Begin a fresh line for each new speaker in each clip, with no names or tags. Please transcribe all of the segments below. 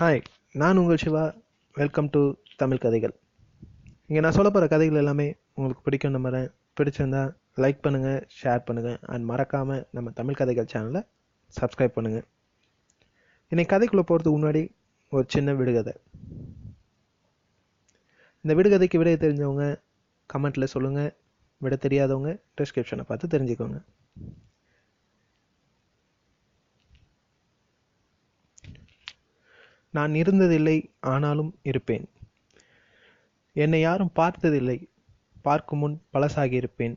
Hi, நான் உங்கள் Siva. Welcome to Tamil கதைகள். இங்கே நான் சொல்ல போகிற கதைகள் எல்லாமே உங்களுக்கு பிடிக்கும் நம்புறேன். பிடிச்சிருந்தா லைக் பண்ணுங்கள், ஷேர் பண்ணுங்கள் அண்ட் மறக்காமல் நம்ம தமிழ் கதைகள் சேனலை சப்ஸ்கிரைப் பண்ணுங்கள். இன்னைக்கு கதைக்குள்ளே போகிறதுக்கு முன்னாடி ஒரு சின்ன விடுகதை. இந்த விடுகதைக்கு விடைய தெரிஞ்சவங்க கமெண்ட்டில் சொல்லுங்கள். விட தெரியாதவங்க டிஸ்கிரிப்ஷனை பார்த்து தெரிஞ்சுக்கோங்க. நான் இருந்ததில்லை, ஆனாலும் இருப்பேன். என்னை யாரும் பார்த்ததில்லை, பார்க்கும் முன் பழசாகியிருப்பேன்.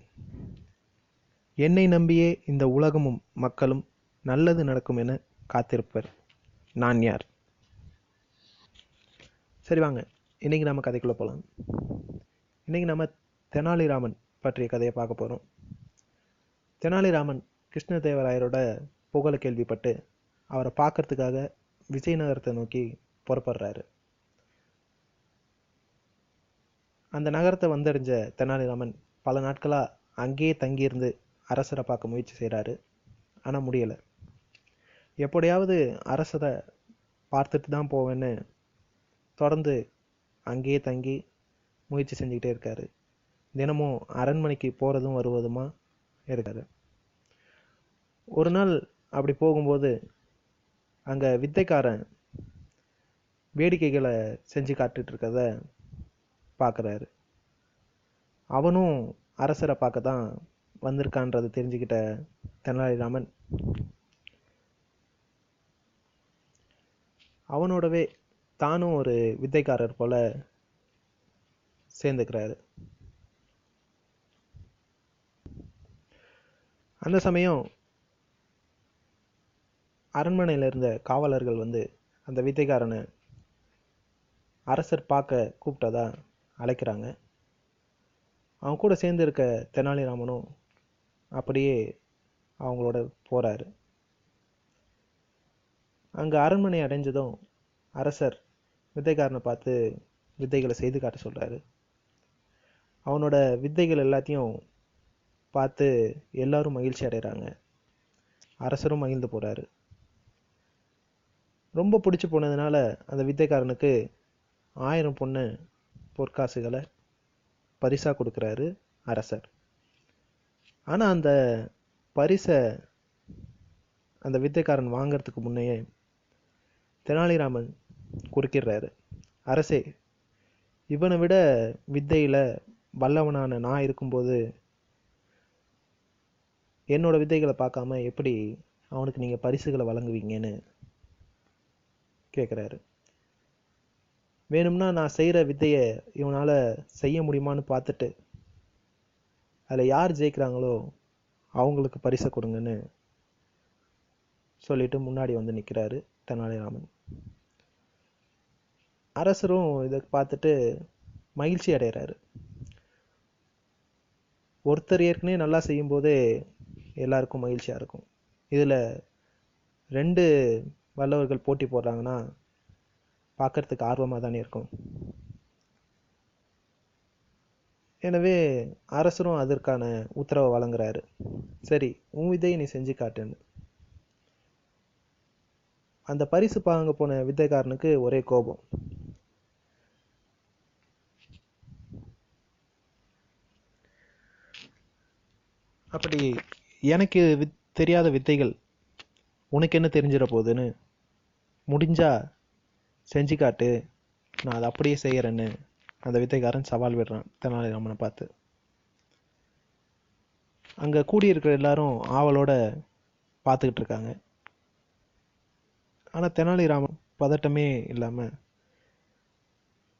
என்னை நம்பியே இந்த உலகமும் மக்களும் நல்லது நடக்கும் என காத்திருப்பர். நான் யார்? சரி வாங்க, இன்னைக்கு நம்ம கதைக்குள்ளே போகலாம். இன்னைக்கு நம்ம தெனாலிராமன் பற்றிய கதையை பார்க்க போகிறோம். தெனாலிராமன் கிருஷ்ணதேவராயரோட புகழை கேள்விப்பட்டு அவரை பார்க்கறதுக்காக விஜயநகரத்தை நோக்கி புறப்படுறாரு. அந்த நகரத்தை வந்தடைஞ்ச தெனாலிராமன் பல நாட்களாக அங்கேயே தங்கியிருந்து அரசரை பார்க்க முயற்சி செய்கிறாரு. ஆனால் முடியலை. எப்படியாவது அரசரை பார்த்துட்டு தான் போவேன்னு தொடர்ந்து அங்கேயே தங்கி முயற்சி செஞ்சுக்கிட்டே இருக்காரு. தினமும் அரண்மனைக்கு போகிறதும் வருவதுமா இருக்காரு. ஒரு நாள் அப்படி போகும்போது அங்கே வித்தைக்காரன் வேடிக்கைகளை செஞ்சு காட்டுட்டு இருக்கிறத பார்க்குறாரு. அவனும் அரசரை பார்க்க தான் வந்திருக்கான்றதை தெரிஞ்சுக்கிட்ட தெனாலிராமன் அவனோடவே தானும் ஒரு வித்தைக்காரர் போல சேர்ந்துக்கிறாரு. அந்த சமயம் அரண்மனையில் இருந்த காவலர்கள் வந்து அந்த வித்தைக்காரனை அரசர் பார்க்க கூப்பிட்டதா அழைக்கிறாங்க. அவன் கூட சேர்ந்து இருக்க தெனாலிராமனும் அப்படியே அவங்களோட போறாரு. அங்கே அரண்மனை அடைஞ்சதும் அரசர் வித்தைக்காரனை பார்த்து வித்தைகளை செய்து காட்ட சொல்றாரு. அவனோட வித்தைகள் எல்லாத்தையும் பார்த்து எல்லாரும் மகிழ்ச்சி அடைகிறாங்க. அரசரும் மகிழ்ந்து போறாரு. ரொம்ப பிடிச்சி போனதுனால அந்த வித்தைக்காரனுக்கு 1000 பொண்ணு பொற்காசுகளை பரிசா கொடுக்குறாரு அரசர். ஆனால் அந்த பரிசை அந்த வித்தைக்காரன் வாங்கிறதுக்கு முன்னையே தெனாலிராமன் குறுக்கிடுறாரு. அரசே, இவனை விட வித்தையில் வல்லவனான நான் இருக்கும்போது என்னோட வித்தைகளை பார்க்காம எப்படி அவனுக்கு நீங்கள் பரிசுகளை வழங்குவீங்கன்னு கேட்குறாரு. வேணும்னா நான் செய்கிற வித்தையை இவனால் செய்ய முடியுமான்னு பார்த்துட்டு அதில் யார் ஜெயிக்கிறாங்களோ அவங்களுக்கு பரிசை கொடுங்கன்னு சொல்லிட்டு முன்னாடி வந்து நிற்கிறாரு தெனாலிராமன். அரசரும் இதை பார்த்துட்டு மகிழ்ச்சி அடைகிறாரு. ஒருத்தர் ஏற்கனவே நல்லா செய்யும்போதே எல்லாருக்கும் மகிழ்ச்சியாக இருக்கும். இதில் 2 வல்லவர்கள் போட்டி போடுறாங்கன்னா பார்க்கறதுக்கு ஆர்வமாக தானே இருக்கும். எனவே அரசரும் அதற்கான உத்தரவை வழங்குறாரு. சரி, உன் விதையை நீ செஞ்சு காட்டுன்னு. அந்த பரிசு வாங்க போன வித்தைக்காரனுக்கு ஒரே கோபம். அப்படி எனக்கு தெரியாத வித்தைகள் உனக்கு என்ன தெரிஞ்சிட போகுதுன்னு, முடிஞ்சா செஞ்சு காட்டு, நான் அதை அப்படியே செய்யறேன்னு அந்த வித்தைக்காரன் சவால் விடுறான் தெனாலிராமனை பார்த்து. அங்கே கூடியிருக்கிற எல்லாரும் ஆவலோட பார்த்துக்கிட்டு இருக்காங்க. ஆனால் தெனாலிராமன் பதட்டமே இல்லாமல்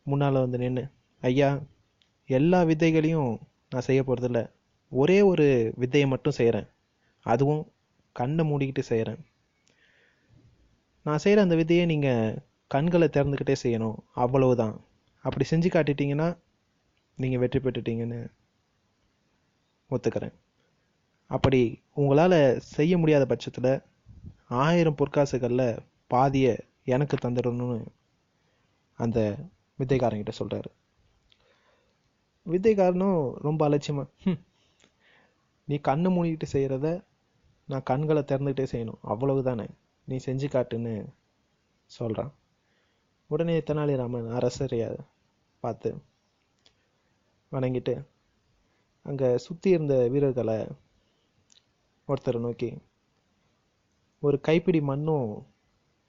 முன்னால் வந்து நின்று, ஐயா, எல்லா வித்தைகளையும் நான் செய்ய போகிறதில்ல, ஒரே ஒரு வித்தையை மட்டும் செய்கிறேன், அதுவும் கண்ணை மூடிக்கிட்டு செய்கிறேன். நான் செய்கிற அந்த வித்தையை நீங்கள் கண்களை திறந்துக்கிட்டே செய்யணும், அவ்வளவுதான். அப்படி செஞ்சு காட்டிட்டீங்கன்னா நீங்கள் வெற்றி பெற்றுட்டீங்கன்னு ஒத்துக்கிறேன். அப்படி உங்களால் செய்ய முடியாத பட்சத்தில் 1000 பொற்காசுகளில் பாதியை எனக்கு தந்துடணும்னு அந்த வித்தைக்காரங்கிட்ட சொல்கிறாரு. வித்தைக்காரனும் ரொம்ப அலட்சியமா, நீ கண்ணை மூடிக்கிட்டு செய்கிறத நான் கண்களை திறந்துக்கிட்டே செய்யணும், அவ்வளவு தானே, நீ செஞ்சு காட்டுன்னு சொல்கிறான். உடனே தெனாலிராமன் அரசரைய பார்த்து வணங்கிட்டு அங்கே சுற்றி இருந்த வீரர்களை ஒருத்தரை நோக்கி ஒரு கைப்பிடி மண்ணும்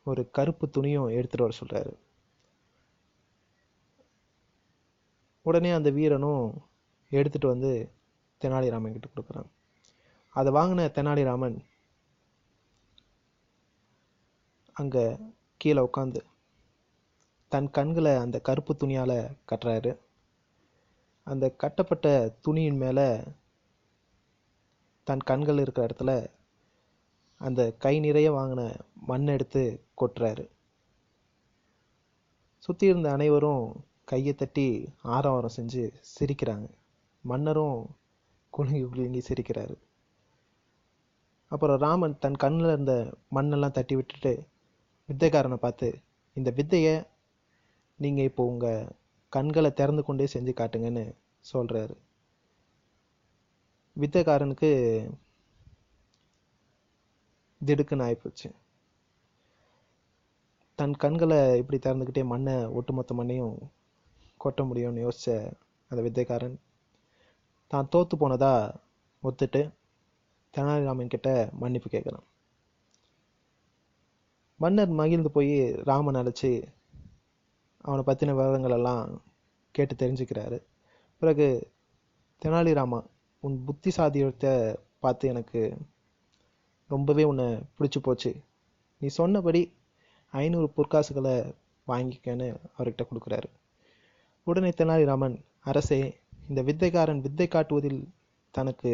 ஒரு கருப்பு துணியும் எடுத்துட்டு வர சொல்றாரு. உடனே அந்த வீரனும் எடுத்துட்டு வந்து தெனாலிராமன் கிட்ட கொடுக்குறான். அதை வாங்கின தெனாலிராமன் அங்க கீழே உட்காந்து தன் கண்களை அந்த கருப்பு துணியால கட்டுறாரு. அந்த கட்டப்பட்ட துணியின் மேல தன் கண்கள் இருக்கிற இடத்துல அந்த கை நிறைய வாங்கின மண்ணை எடுத்து கொட்டுறாரு. சுத்தி இருந்த அனைவரும் கையை தட்டி ஆரவாரம் செஞ்சு சிரிக்கிறாங்க. மன்னரும் குலுங்கி குலுங்கி சிரிக்கிறாரு. அப்புறம் ராமன் தன் கண்ணில் இருந்த மண்ணெல்லாம் தட்டி விட்டுட்டு வித்தைக்காரனை பார்த்து, இந்த வித்தையை நீங்க இப்போ உங்க கண்களை திறந்து கொண்டே செஞ்சு காட்டுங்கன்னு சொல்றாரு. வித்தைக்காரனுக்கு திடுக்குன்னு ஆயிப்போச்சு. தன் கண்களை இப்படி திறந்துக்கிட்டே மண்ணை ஒட்டுமொத்த மண்ணையும் கொட்ட முடியும்னு யோசிச்ச அந்த வித்தைக்காரன் தான் தோத்து போனதா ஒத்துட்டு தெனாலிராமன் கிட்ட மன்னிப்பு கேட்கிறான். மன்னர் மகிழ்ந்து போய் ராமன் அழைச்சி அவனை பற்றின விவரங்கள் எல்லாம் கேட்டு தெரிஞ்சுக்கிறாரு. பிறகு தெனாலிராமா, உன் புத்திசாலியத்தை பார்த்து எனக்கு ரொம்பவே உன்னை பிடிச்சி போச்சு. நீ சொன்னபடி 500 பொற்காசுகளை வாங்கிக்கன்னு அவர்கிட்ட கொடுக்குறாரு. உடனே தெனாலிராமன், அரசே, இந்த வித்தைக்காரன் வித்தை காட்டுவதில் தனக்கு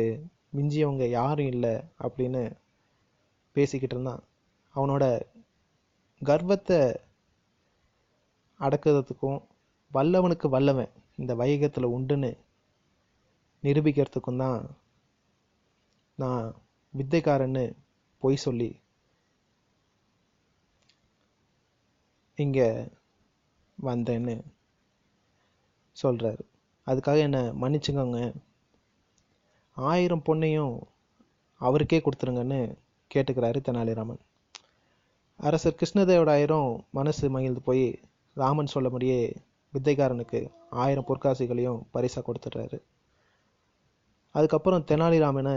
மிஞ்சியவங்க யாரும் இல்லை அப்படின்னு பேசிக்கிட்டு இருந்தான். அவனோட கர்வத்தை அடக்கிறதுக்கும் வல்லவனுக்கு வல்லவன் இந்த வையகத்தில் உண்டுன்னு நிரூபிக்கிறதுக்கும் தான் நான் வித்தைக்காரன்னு பொய் சொல்லி இங்க வந்தேன்னு சொல்றாரு. அதுக்காக என்னை மன்னிச்சுக்கோங்க, 1000 பொண்ணையும் அவருக்கே கொடுத்துருங்கன்னு கேட்டுக்கிறாரு தெனாலிராமன். அரசர் கிருஷ்ணதேவராயரும் மனசு மகிழ்ந்து போய் ராமன் சொல்லபடியே வித்தைக்காரனுக்கு 1000 பொற்காசுகளையும் பரிசா கொடுத்துட்றாரு. அதுக்கப்புறம் தெனாலிராமனை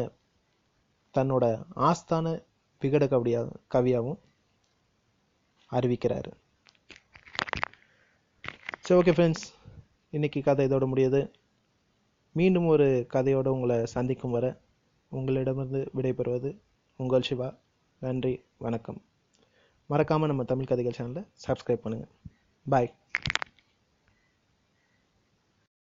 தன்னோட ஆஸ்தான விகட கவியாவும் அறிவிக்கிறாரு. சரி, ஓகே ஃப்ரெண்ட்ஸ், இன்னைக்கு கதை இதோட முடியுது. மீண்டும் ஒரு கதையோடு உங்களை சந்திக்கும் வரை உங்களிடமிருந்து விடைபெறுவது உங்கள் சிவா. நன்றி, வணக்கம். மறக்காமல் நம்ம தமிழ் கதைகள் சேனலை சப்ஸ்கிரைப் பண்ணுங்கள். பாய்.